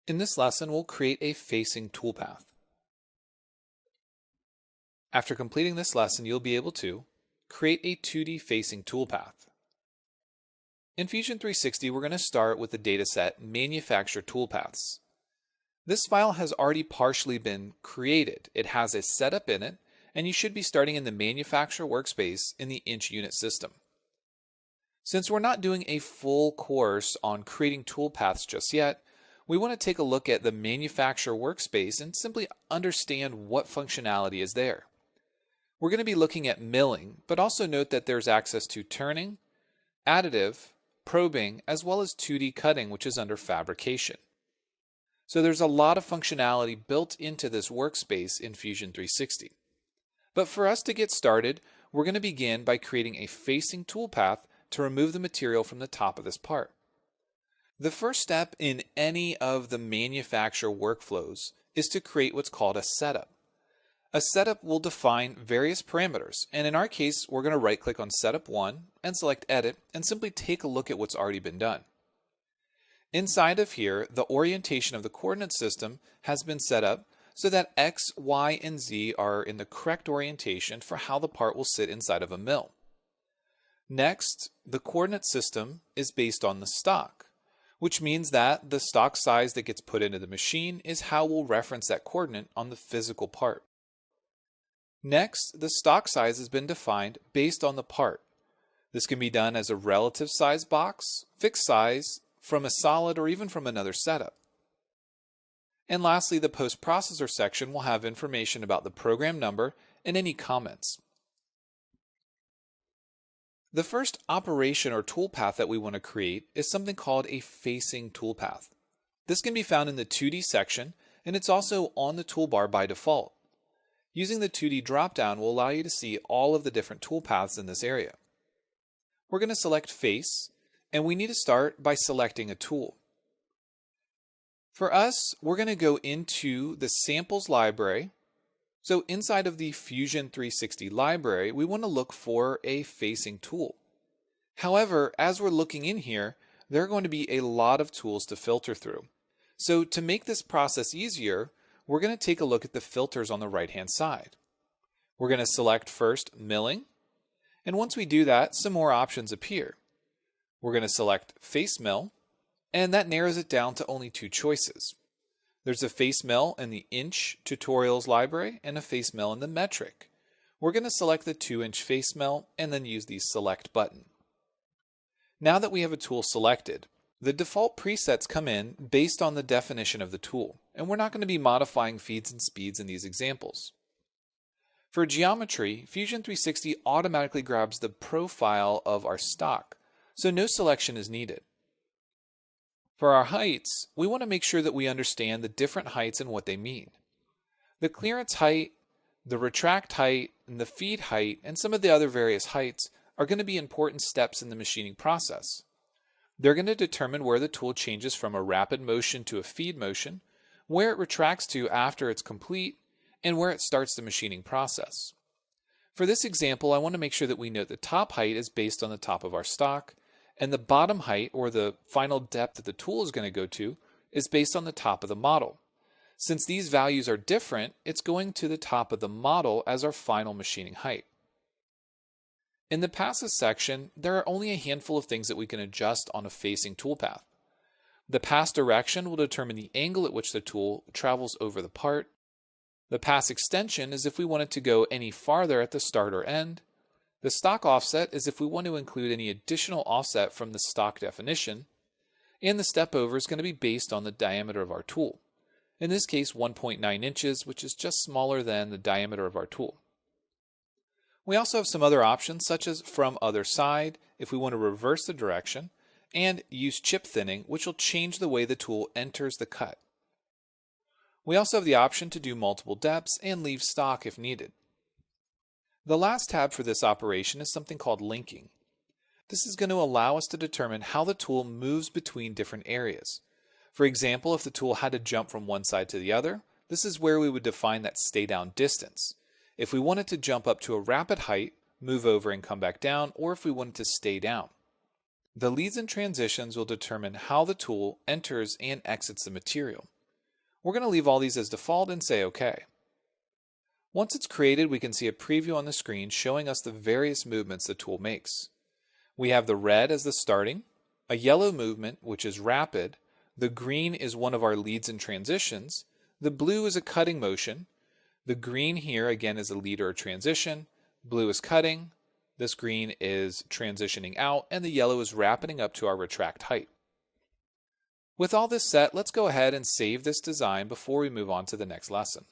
In this lesson, we'll create a facing toolpath. After completing this lesson, you'll be able to create a 2D facing toolpath. In Fusion 360, we're going to start with the dataset Manufacture Toolpaths. This file has already partially been created. It has a setup in it, and you should be starting in the Manufacture workspace in the Inch Unit system. Since we're not doing a full course on creating toolpaths just yet, we want to take a look at the Manufacture workspace and simply understand what functionality is there. We're going to be looking at milling, but also note that there's access to turning, additive, probing, as well as 2D cutting, which is under fabrication. So there's a lot of functionality built into this workspace in Fusion 360. But for us to get started, we're going to begin by creating a facing toolpath to remove the material from the top of this part. The first step in any of the manufacture workflows is to create what's called a setup. A setup will define various parameters, and in our case, we're going to right-click on Setup 1 and select Edit and simply take a look at what's already been done. Inside of here, the orientation of the coordinate system has been set up so that X, Y, and Z are in the correct orientation for how the part will sit inside of a mill. Next, the coordinate system is based on the stock, which means that the stock size that gets put into the machine is how we'll reference that coordinate on the physical part. Next, the stock size has been defined based on the part. This can be done as a relative size box, fixed size, from a solid, or even from another setup. And lastly, the post-processor section will have information about the program number and any comments. The first operation or toolpath that we want to create is something called a facing toolpath. This can be found in the 2D section, and it's also on the toolbar by default. Using the 2D dropdown will allow you to see all of the different toolpaths in this area. We're going to select Face, and we need to start by selecting a tool. For us, we're going to go into the Samples library. So inside of the Fusion 360 library, we want to look for a facing tool. However, as we're looking in here, there are going to be a lot of tools to filter through. So to make this process easier, we're going to take a look at the filters on the right-hand side. We're going to select first Milling, and once we do that, some more options appear. We're going to select Face Mill, and that narrows it down to only two choices. There's a face mill in the Inch Tutorials library and a face mill in the Metric. We're going to select the 2-inch face mill and then use the Select button. Now that we have a tool selected, the default presets come in based on the definition of the tool, and we're not going to be modifying feeds and speeds in these examples. For geometry, Fusion 360 automatically grabs the profile of our stock, so no selection is needed. For our heights, we want to make sure that we understand the different heights and what they mean. The clearance height, the retract height, and the feed height, and some of the other various heights are going to be important steps in the machining process. They're going to determine where the tool changes from a rapid motion to a feed motion, where it retracts to after it's complete, and where it starts the machining process. For this example, I want to make sure that we note the top height is based on the top of our stock, and the bottom height, or the final depth that the tool is going to go to, is based on the top of the model. Since these values are different, it's going to the top of the model as our final machining height. In the Passes section, there are only a handful of things that we can adjust on a facing toolpath. The pass direction will determine the angle at which the tool travels over the part. The pass extension is if we want it to go any farther at the start or end. The stock offset is if we want to include any additional offset from the stock definition. And the step over is going to be based on the diameter of our tool. In this case, 1.9 inches, which is just smaller than the diameter of our tool. We also have some other options, such as From Other Side, if we want to reverse the direction, and Use Chip Thinning, which will change the way the tool enters the cut. We also have the option to do multiple depths and leave stock if needed. The last tab for this operation is something called Linking. This is going to allow us to determine how the tool moves between different areas. For example, if the tool had to jump from one side to the other, this is where we would define that stay down distance. If we wanted to jump up to a rapid height, move over and come back down, or if we wanted to stay down. The leads and transitions will determine how the tool enters and exits the material. We're going to leave all these as default and say OK. Once it's created, we can see a preview on the screen showing us the various movements the tool makes. We have the red as the starting, a yellow movement, which is rapid, the green is one of our leads and transitions, the blue is a cutting motion, the green here again is a lead or a transition, blue is cutting, this green is transitioning out, and the yellow is rapiding up to our retract height. With all this set, let's go ahead and save this design before we move on to the next lesson.